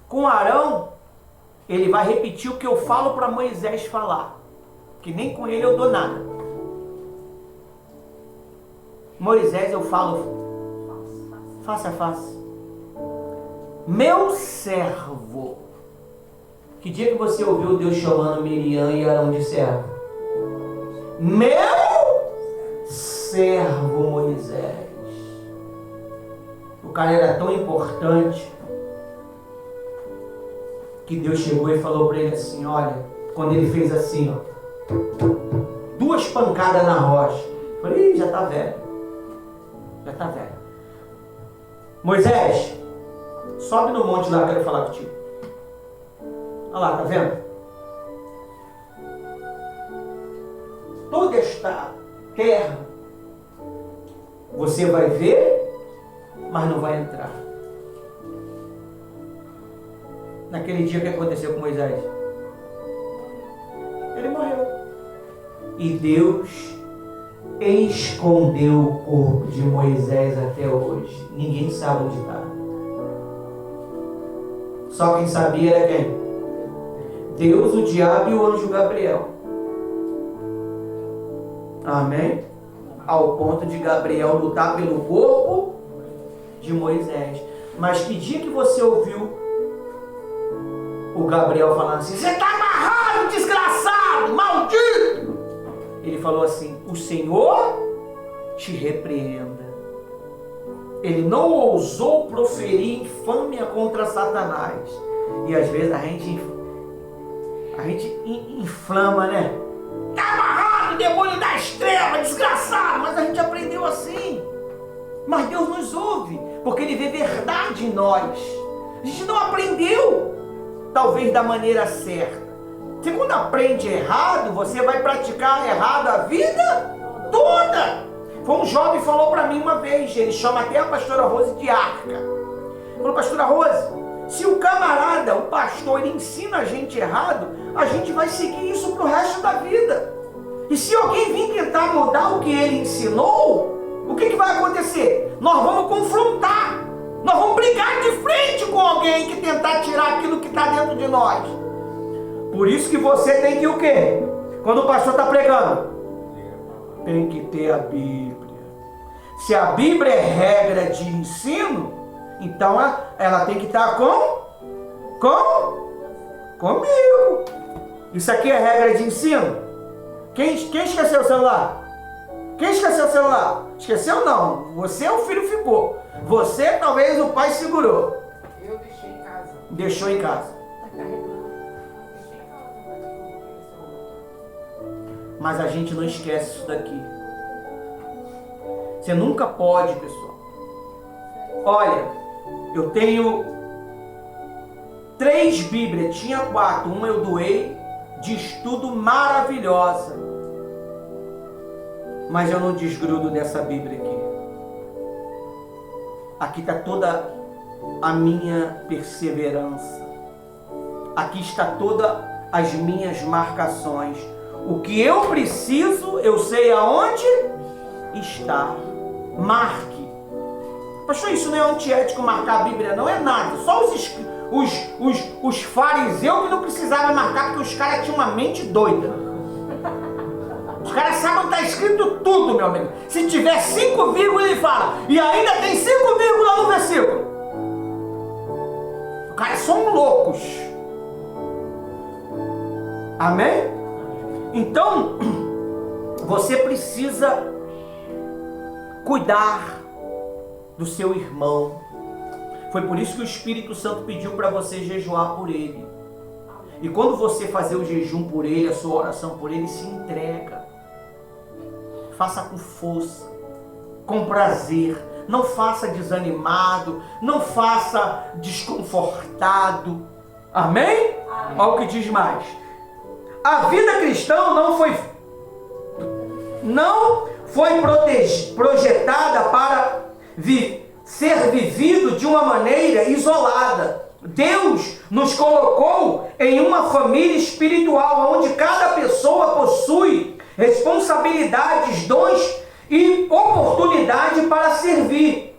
Com Arão, ele vai repetir o que eu falo para Moisés falar. Que nem com ele eu dou nada. Moisés eu falo face a face. Meu servo. Que dia que você ouviu Deus chamando Miriam e Arão de servo? Meu servo Moisés. O cara era tão importante que Deus chegou e falou para ele assim, olha, quando ele fez assim, ó, 2 pancadas na rocha. Eu falei, já tá velho. Já tá velho. Moisés, sobe no monte lá, quero falar contigo. Olha lá, tá vendo? toda esta terra. Você vai ver, mas não vai entrar. Naquele dia, o que aconteceu com Moisés? Ele morreu. E Deus escondeu o corpo de Moisés até hoje. Ninguém sabe onde está. Só quem sabia era quem? Deus, o diabo e o anjo Gabriel. Amém? Ao ponto de Gabriel lutar pelo corpo de Moisés. Mas que dia que você ouviu o Gabriel falando assim: você está amarrado, desgraçado, maldito? Ele falou assim: o Senhor te repreenda. Ele não ousou proferir infâmia contra Satanás. E às vezes a gente inflama, né? Está amarrado, demônio das trevas, desgraçado. Mas a gente aprendeu assim. Mas Deus nos ouve, porque Ele vê verdade em nós. A gente não aprendeu, talvez, da maneira certa. Você, quando aprende errado, você vai praticar errado a vida toda. Foi um jovem que falou para mim uma vez, ele chama até a pastora Rose de arca. Falou: pastora Rose, se o camarada, o pastor, ele ensina a gente errado, a gente vai seguir isso pro resto da vida. E se alguém vir tentar mudar o que ele ensinou, o que vai acontecer? Nós vamos confrontar. Nós vamos brigar de frente com alguém que tentar tirar aquilo que está dentro de nós. Por isso que você tem que o quê? Quando o pastor está pregando, tem que ter a Bíblia. Se a Bíblia é regra de ensino, então ela tem que estar comigo. Isso aqui é regra de ensino? Quem esqueceu o celular? Quem esqueceu o celular? Esqueceu não. Você, o filho ficou. Você, talvez o pai segurou. Eu deixei em casa. Deixou em casa. Mas a gente não esquece isso daqui. Você nunca pode, pessoal. Olha, eu tenho 3 Bíblias, tinha 4. Uma eu doei, de estudo, maravilhosa. Mas eu não desgrudo dessa Bíblia aqui. Aqui está toda a minha perseverança. Aqui está todas as minhas marcações. O que eu preciso, eu sei aonde está. Marque. Pastor, isso não é antiético marcar a Bíblia, não é nada. Só os fariseus que não precisavam marcar, porque os caras tinham uma mente doida. Os caras sabem onde está escrito tudo, meu amigo. Se tiver 5 vírgulas, ele fala. E ainda tem 5 vírgulas no versículo. Os caras são loucos. Amém? Então, você precisa cuidar do seu irmão. Foi por isso que o Espírito Santo pediu para você jejuar por ele. E quando você fazer o jejum por ele, a sua oração por ele, se entrega. Faça com força, com prazer. Não faça desanimado, não faça desconfortado. Amém? Olha o que diz mais. A vida cristã não foi projetada para ser vivido de uma maneira isolada. Deus nos colocou em uma família espiritual, onde cada pessoa possui responsabilidades, dons e oportunidade para servir.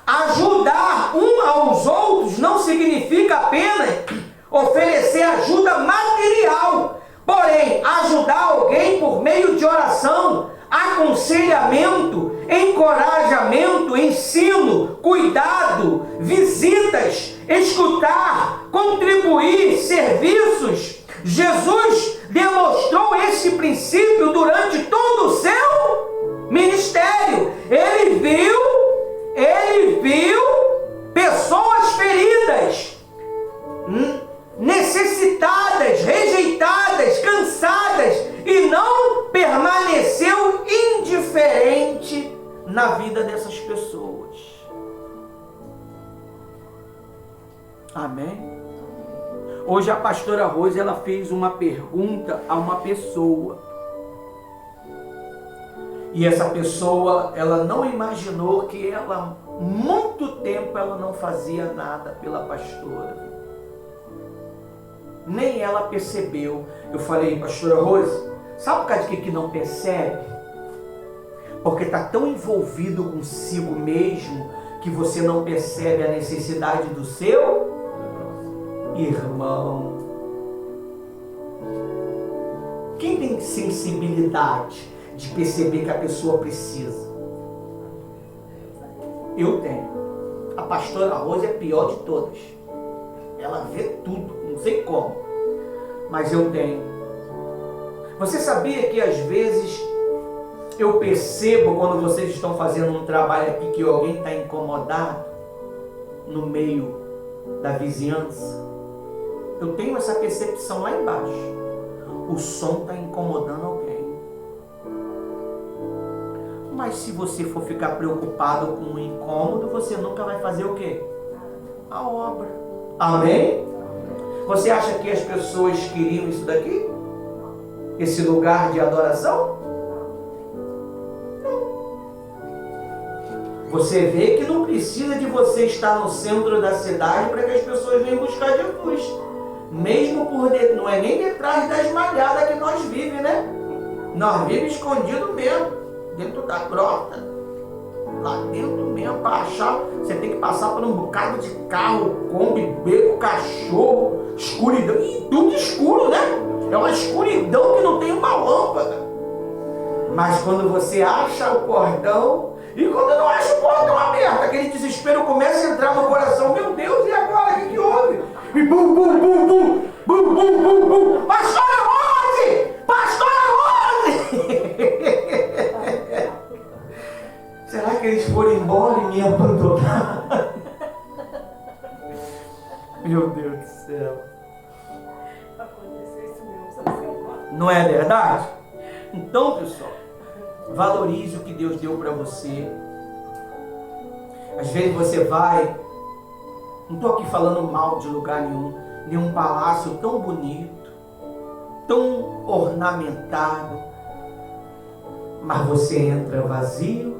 Ajudar um aos outros não significa apenas oferecer ajuda material, porém ajudar alguém por meio de oração, aconselhamento, encorajamento, ensino, cuidado, visitas, escutar, contribuir, serviços. Jesus demonstrou esse princípio durante todo o seu ministério. Ele viu pessoas feridas, necessitadas, rejeitadas, cansadas, e não permaneceu indiferente na vida dessas pessoas. Amém? Hoje a pastora Rose, ela fez uma pergunta a uma pessoa. E essa pessoa, ela não imaginou que ela, muito tempo, ela não fazia nada pela pastora. Nem ela percebeu. Eu falei, pastora Rose, sabe por causa de que não percebe? Porque está tão envolvido consigo mesmo que você não percebe a necessidade do seu irmão. Quem tem sensibilidade de perceber que a pessoa precisa? Eu tenho. A pastora Rose é a pior de todas. Ela vê tudo, não sei como, mas eu tenho. Você sabia que às vezes eu percebo quando vocês estão fazendo um trabalho aqui que alguém está incomodado no meio da vizinhança? Eu tenho essa percepção lá embaixo. O som está incomodando alguém. Mas se você for ficar preocupado com o incômodo, você nunca vai fazer o quê? A obra. Amém? Você acha que as pessoas queriam isso daqui? Esse lugar de adoração? Você vê que não precisa de você estar no centro da cidade para que as pessoas venham buscar Jesus. Mesmo por dentro, não é nem detrás das malhadas que nós vivemos, né? Nós vivemos escondido mesmo, dentro da grota. Lá dentro mesmo, para achar, você tem que passar por um bocado de carro, Kombi, beco, cachorro, escuridão. E tudo escuro, né? É uma escuridão que não tem uma lâmpada. Mas quando você acha o cordão, e quando não acha o portão aberto, aquele desespero começa a entrar no coração. Meu Deus, e agora? O que houve? E bum, bum, bum, bum, bum, bum, bum, bum. Pastora Rose! Pastora Rose! Será que eles foram embora e me abandonaram? Meu Deus do céu. Não é verdade? Então, pessoal, valorize o que Deus deu para você. Às vezes você vai, não estou aqui falando mal de lugar nenhum palácio tão bonito, tão ornamentado, mas você entra vazio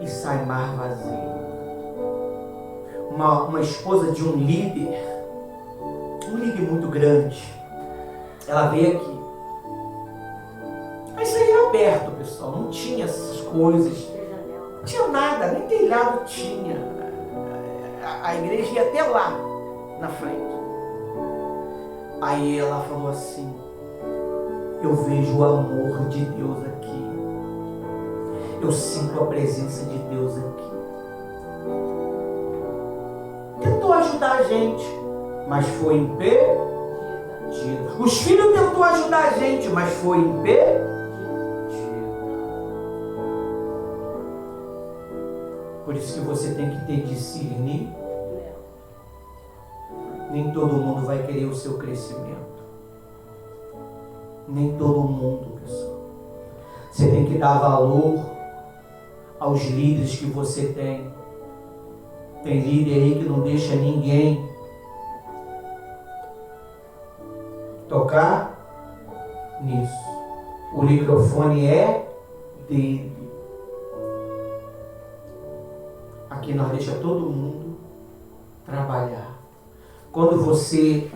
e sai mais vazio. Uma esposa de um líder muito grande, ela veio aqui. Isso aí era aberto, pessoal, não tinha essas coisas, não tinha nada, nem telhado tinha. A igreja ia até lá, na frente. Aí ela falou assim, eu vejo o amor de Deus aqui. Eu sinto a presença de Deus aqui. Tentou ajudar a gente, mas foi impedido. Os filhos tentou ajudar a gente, mas foi impedido. Por isso que você tem que ter discernir. Nem todo mundo vai querer o seu crescimento. Nem todo mundo, pessoal. Você tem que dar valor aos líderes que você tem. Tem líder aí que não deixa ninguém tocar nisso. O microfone é dele. Aqui nós deixa todo mundo trabalhar. Quando você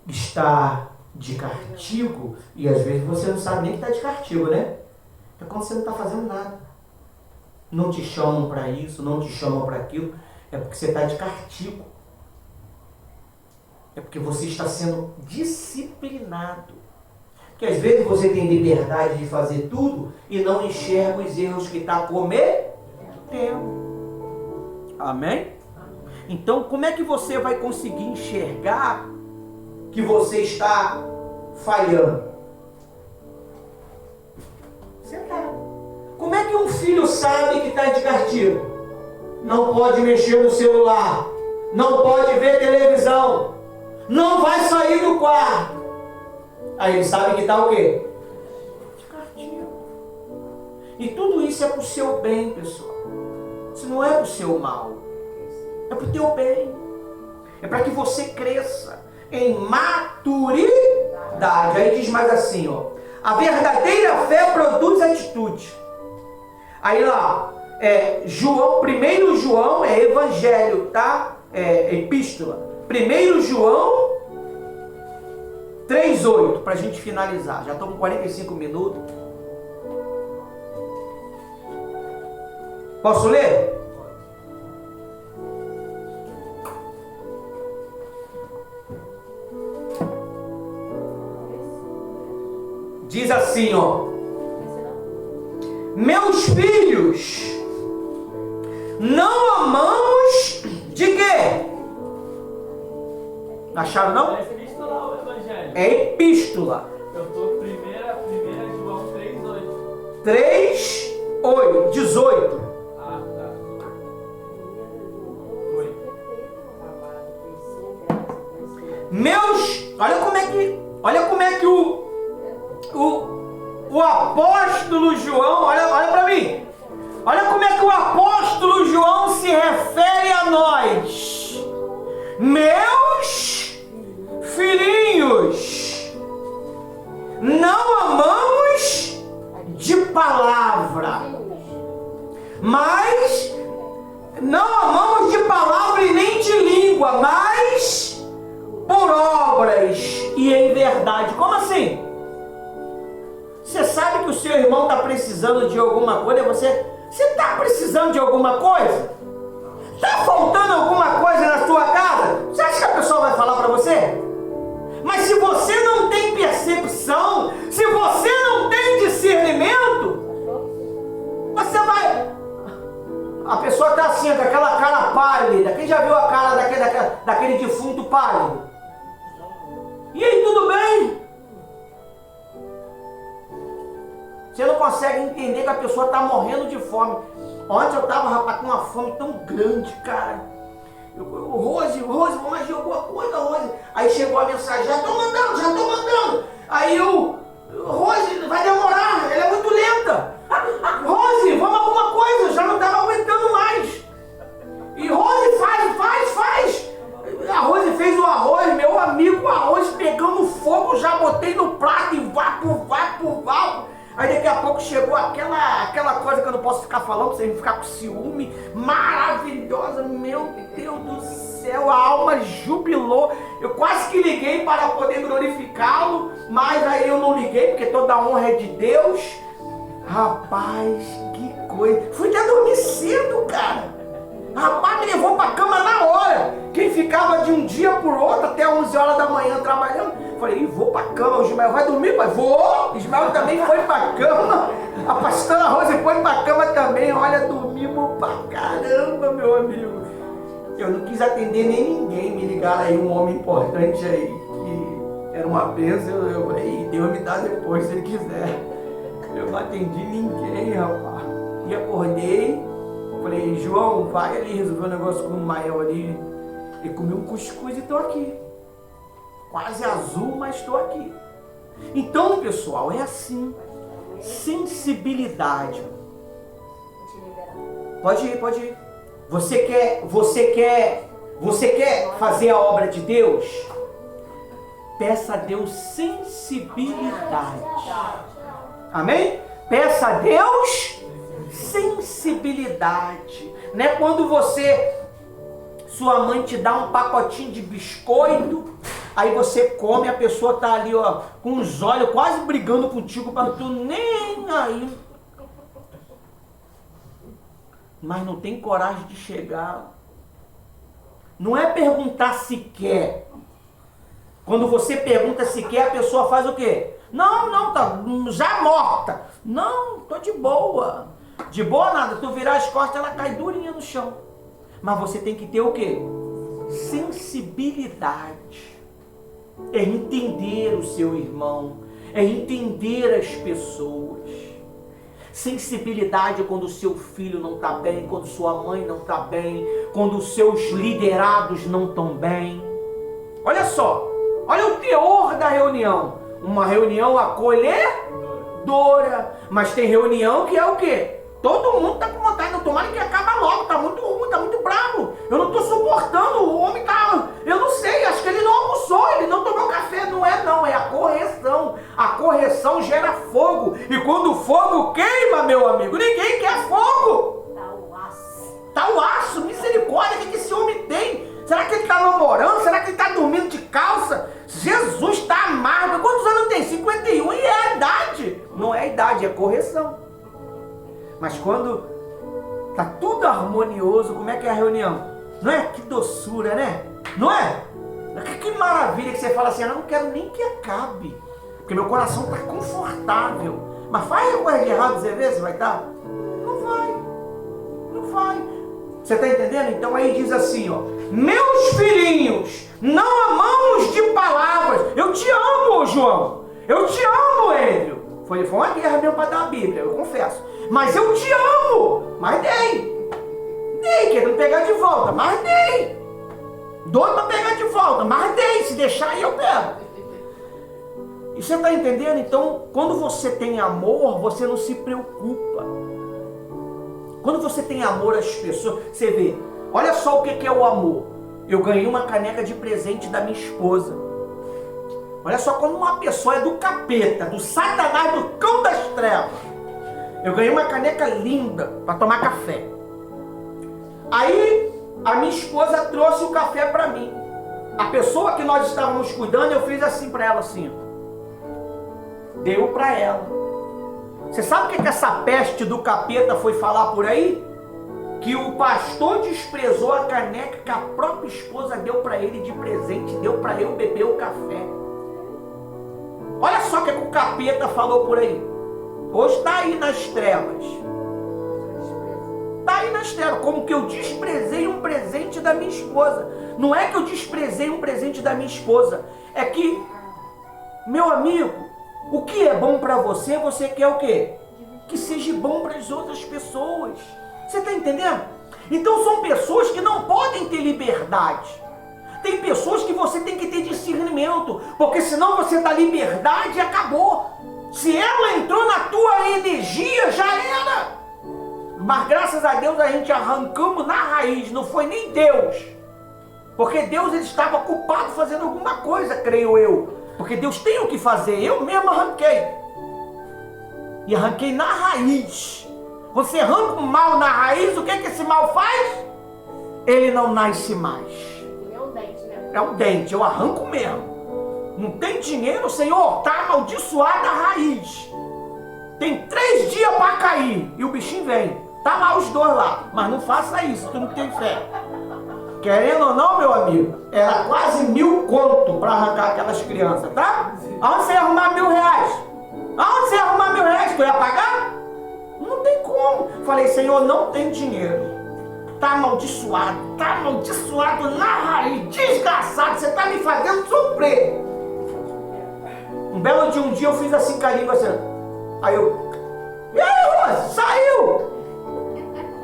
está de castigo, e às vezes você não sabe nem que está de castigo, né? É quando você não está fazendo nada. Não te chamam para isso, não te chamam para aquilo, é porque você está de castigo. É porque você está sendo disciplinado. Porque às vezes você tem liberdade de fazer tudo e não enxerga os erros que está cometendo. Amém? Então, como é que você vai conseguir enxergar que você está falhando? Você está. Como é que um filho sabe que está de castigo? Não pode mexer no celular, não pode ver televisão, não vai sair do quarto. Aí ele sabe que está o quê? De castigo. E tudo isso é para o seu bem, pessoal. Isso não é para o seu mal. É para o teu bem. É para que você cresça em maturidade. Aí diz mais assim, ó. A verdadeira fé produz atitude. Aí lá, João, 1 João é evangelho, tá? É epístola. 1 João 3,8, para a gente finalizar. Já estamos com 45 minutos. Posso ler? Diz assim, ó. Meus filhos, não amamos de quê? Acharam não? Parece epístola ou evangelho? É epístola. Eu tô primeira João 3:8. 3:8, 18. Ah, tá. Foi. Meus, olha como é que o apóstolo João, olha para mim. Olha como é que o apóstolo João se refere a nós. Meus filhinhos, não amamos de palavra, mas não amamos de palavra e nem de língua, mas por obras e em verdade. Como assim? Você sabe que o seu irmão está precisando de alguma coisa? Você está precisando de alguma coisa? Está faltando alguma coisa na sua casa? Você acha que a pessoa vai falar para você? Mas se você não tem percepção, se você não tem discernimento, você vai... A pessoa está assim, com aquela cara pálida. Quem já viu a cara daquele defunto pálido? E aí, tudo bem? Você não consegue entender que a pessoa está morrendo de fome. Ontem eu estava, rapaz, com uma fome tão grande, cara. Rose, vamos agir alguma coisa, Rose. Aí chegou a mensagem, já estou mandando. Aí Rose, vai demorar, ela é muito lenta. Rose, vamos alguma coisa, já não estava aguentando mais. E Rose, faz. A Rose fez o arroz, meu amigo, o arroz pegando fogo, já botei no prato e vapo. Aí daqui a pouco chegou aquela coisa que eu não posso ficar falando, pra vocês ficar com ciúme, maravilhosa, meu Deus do céu, a alma jubilou. Eu quase que liguei para poder glorificá-lo, mas aí eu não liguei, porque toda a honra é de Deus. Rapaz, que coisa. Fui até dormir cedo, cara. Rapaz, me levou pra cama na hora. Quem ficava de um dia por outro até 11 horas da manhã trabalhando, falei, vou pra cama. O Ismael vai dormir, pai? Vou. O Ismael também foi pra cama. A pastora Rose foi pra cama também. Olha, dormimos pra caramba, meu amigo. Eu não quis atender nem ninguém. Me ligaram aí, um homem importante aí, que era uma bênção. Eu falei, Deus me dá depois, se ele quiser. Eu não atendi ninguém, rapaz. E acordei. Falei, João, vai ali resolver um negócio com o Mael ali. E comi um cuscuz e estou aqui. Quase azul, mas estou aqui. Então, pessoal, é assim. Sensibilidade. Pode ir. Você quer fazer a obra de Deus? Peça a Deus sensibilidade. Amém? Peça a Deus sensibilidade. Não é quando sua mãe te dá um pacotinho de biscoito, aí você come, a pessoa tá ali, ó, com os olhos quase brigando contigo, para tu nem aí. Mas não tem coragem de chegar. Não é perguntar se quer. Quando você pergunta se quer, a pessoa faz o quê? Não, tá já morta. Não, tô de boa. De boa nada, tu virar as costas, ela cai durinha no chão. Mas você tem que ter o quê? Sensibilidade. É entender o seu irmão. É entender as pessoas. Sensibilidade é quando o seu filho não está bem, quando sua mãe não está bem, quando os seus liderados não estão bem. Olha só, olha o teor da reunião. Uma reunião acolhedora, mas tem reunião que é o quê? Todo mundo está com vontade, não, tomara que acabe logo, tá muito ruim, tá muito bravo. Eu não estou suportando, o homem tá, eu não sei, acho que ele não almoçou, ele não tomou café, não é não, é a correção. A correção gera fogo. E quando o fogo queima, meu amigo, ninguém quer fogo. Tá o aço, misericórdia, o que esse homem tem? Será que ele está namorando? Será que ele está dormindo de calça? Jesus está amargo. Quantos anos tem? 51 e é a idade. Não é a idade, é correção. Mas quando está tudo harmonioso, como é que é a reunião? Não é? Que doçura, né? Não é? Que maravilha que você fala assim, eu não quero nem que acabe. Porque meu coração está confortável. Mas faz uma coisa de errado, você vê se vai estar? Não vai. Não vai. Você está entendendo? Então aí diz assim, ó. Meus filhinhos, não amamos de palavras. Eu te amo, João. Eu te amo, Hélio. Foi uma guerra mesmo para dar a Bíblia, eu confesso. Mas eu te amo. Mas dei. Dei, querendo pegar de volta, mas dei. Doido para pegar de volta, mas dei. Se deixar aí eu pego. E você está entendendo? Então, quando você tem amor, você não se preocupa. Quando você tem amor às pessoas, você vê, olha só o que é o amor. Eu ganhei uma caneca de presente da minha esposa. Olha só como uma pessoa é do capeta, do satanás, do cão das trevas. Eu ganhei uma caneca linda para tomar café. Aí a minha esposa trouxe o café para mim. A pessoa que nós estávamos cuidando, eu fiz assim para ela, assim. Deu para ela. Você sabe o que essa peste do capeta foi falar por aí? Que o pastor desprezou a caneca que a própria esposa deu para ele de presente, deu para eu beber o café. Olha só o que o capeta falou por aí. Hoje está aí nas trevas. Está aí nas trevas. Como que eu desprezei um presente da minha esposa. Não é que eu desprezei um presente da minha esposa. É que, meu amigo, o que é bom para você, você quer o quê? Que seja bom para as outras pessoas. Você está entendendo? Então são pessoas que não podem ter liberdade. Tem pessoas que você tem que ter discernimento, porque senão você dá liberdade e acabou. Se ela entrou na tua energia, já era. Mas graças a Deus a gente arrancamos na raiz, não foi nem Deus. Porque Deus ele estava ocupado fazendo alguma coisa, creio eu. Porque Deus tem o que fazer, eu mesmo arranquei. E arranquei na raiz. Você arranca o mal na raiz, o que esse mal faz? Ele não nasce mais. É um dente, né? É um dente, eu arranco mesmo. Não tem dinheiro, Senhor, tá amaldiçoada a raiz. Tem 3 dias para cair e o bichinho vem. Tá lá os dois lá, mas não faça isso, tu não tem fé. Querendo ou não, meu amigo, era quase 1.000 conto para arrancar aquelas crianças, tá? Aonde você ia arrumar R$1.000? Aonde você ia arrumar R$1.000? Tu ia pagar? Não tem como. Falei, Senhor, não tem dinheiro. Tá amaldiçoado na raiz, desgraçado, você tá me fazendo sofrer. Um belo de um dia eu fiz assim com a língua assim. Aí eu, e aí, Rose, saiu!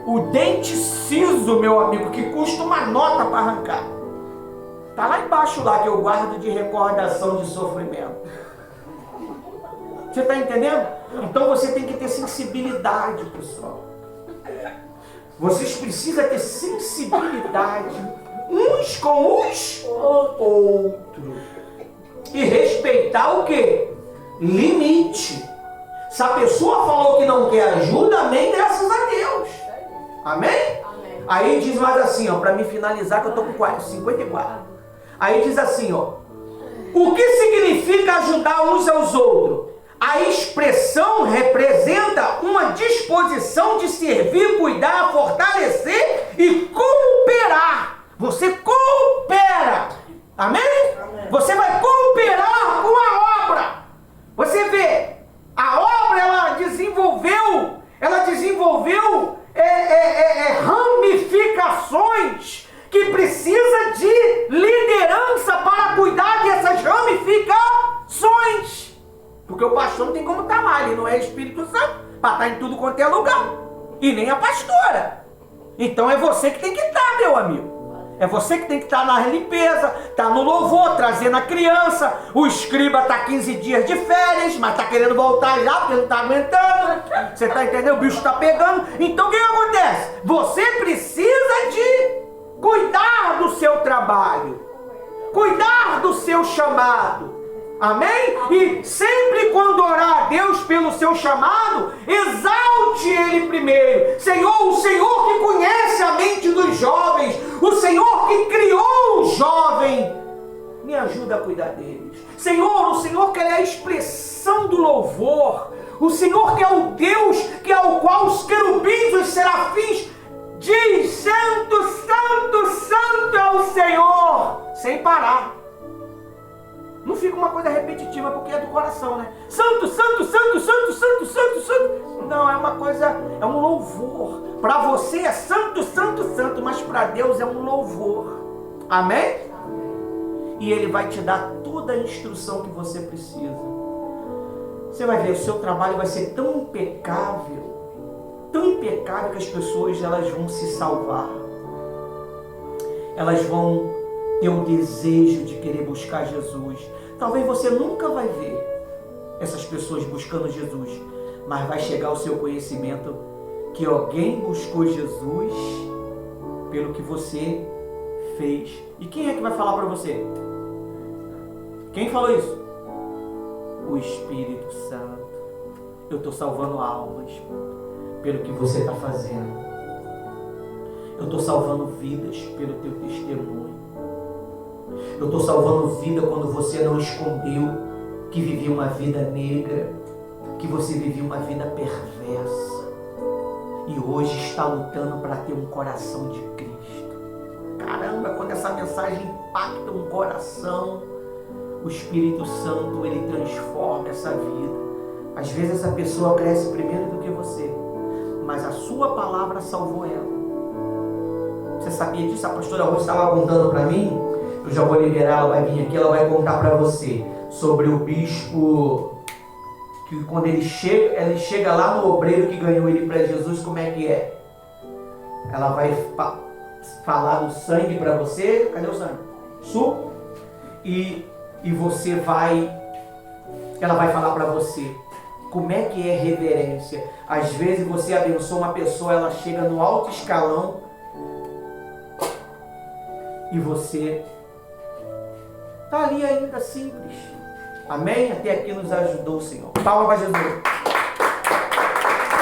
O dente siso, meu amigo, que custa uma nota para arrancar. Tá lá embaixo lá que eu guardo de recordação de sofrimento. Você tá entendendo? Então você tem que ter sensibilidade, pessoal. Vocês precisam ter sensibilidade uns com os outros. E respeitar o quê? Limite. Se a pessoa falou que não quer ajuda, amém, graças a Deus. Amém? Amém. Aí diz mais assim, ó, para me finalizar que eu tô com 54. Aí diz assim, ó. O que significa ajudar uns aos outros? A expressão representa uma disposição de servir, cuidar, fortalecer e cooperar. Você coopera. Amém? Amém. Você vai cooperar com a obra. Você vê, a obra ela desenvolveu ramificações que precisa de liderança para cuidar dessas ramificações. Porque o pastor não tem como estar lá, ele não é Espírito Santo, para estar em tudo quanto é lugar. E nem a pastora. Então é você que tem que estar, meu amigo. É você que tem que estar na limpeza, estar no louvor, trazendo a criança. O escriba está 15 dias de férias, mas está querendo voltar já, porque não está aguentando. Você está entendendo? O bicho está pegando. Então o que acontece? Você precisa de cuidar do seu trabalho, cuidar do seu chamado. Amém? E sempre quando orar a Deus pelo seu chamado, exalte Ele primeiro. Senhor, o Senhor que conhece a mente dos jovens, o Senhor que criou o jovem, me ajuda a cuidar deles. Senhor, o Senhor que é a expressão do louvor, o Senhor que é o Deus que é o qual os querubins, os serafins, diz: Santo, Santo, Santo é o Senhor, sem parar. Não fica uma coisa repetitiva, porque é do coração, né? Santo, Santo, Santo, Santo, Santo, Santo, Santo. Não, é uma coisa, é um louvor. Para você é Santo, Santo, Santo, mas para Deus é um louvor. Amém? E Ele vai te dar toda a instrução que você precisa. Você vai ver, o seu trabalho vai ser tão impecável que as pessoas elas vão se salvar. Elas vão ter o desejo de querer buscar Jesus. Talvez você nunca vai ver essas pessoas buscando Jesus, mas vai chegar ao seu conhecimento que alguém buscou Jesus pelo que você fez. E quem é que vai falar para você? Quem falou isso? O Espírito Santo. Eu estou salvando almas pelo que você está fazendo. Eu estou salvando vidas pelo teu testemunho. Eu estou salvando vida quando você não escondeu que vivia uma vida negra, que você vivia uma vida perversa e hoje está lutando para ter um coração de Cristo. Caramba, quando essa mensagem impacta um coração, o Espírito Santo, ele transforma essa vida. Às vezes essa pessoa cresce primeiro do que você, mas a sua palavra salvou ela. Você sabia disso? A pastora Rose estava contando para mim. Eu já vou liberar, ela vai vir aqui, ela vai contar para você sobre o bispo, que quando ele chega lá no obreiro que ganhou ele para Jesus, como é que é? Ela vai falar do sangue para você. Cadê o sangue? Suco. E você ela vai falar para você como é que é reverência. Às vezes você abençoa uma pessoa, ela chega no alto escalão e você está ali ainda simples. Amém? Até aqui nos ajudou o Senhor. Palma para Jesus.